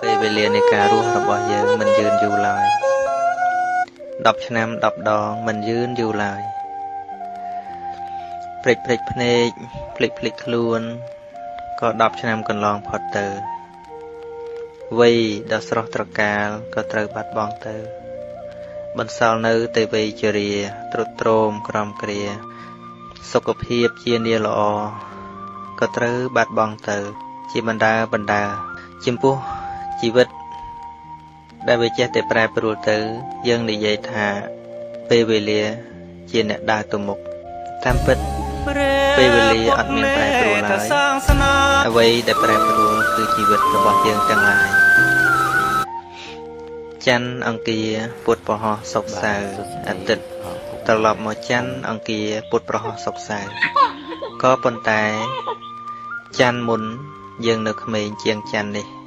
ពេលវេលានៃការរស់របស់យើងមិនយឺនយូរឡើយ10ឆ្នាំ10ដងមិនយឺនយូរឡើយភ្លេចភ្នែកភ្លេចខ្លួនក៏10ឆ្នាំកន្លងផុតទៅវ័យដ៏ស្រស់ត្រកាលក៏ត្រូវបាត់បង់ទៅបន្សល់នៅតែវ័យជរាទ្រុឌទ្រោមក្រំគ្រាសុខភាពជានាល្អក៏ត្រូវបាត់បង់ទៅជាបណ្ដាចំពោះជីវិតដែលវាចេះតែប្រែប្រួលទៅយើងនិយាយថាពេលវេលាជាអ្នកដើរទៅមុខតាមពិតពេលវេលាអត់មានប្រែប្រួលឡើយអ្វីដែលប្រែប្រួលគឺជីវិតរបស់យើងទាំងឡាយច័ន្ទអង្គារពុតប្រហោះសុកសៅរ៍អាទិត្យត្រឡប់មកច័ន្ទអង្គារពុតប្រហោះសុកសៅរ៍ក៏ប៉ុន្តែច័ន្ទមុនយើងនៅក្មេងជាងច័ន្ទនេះ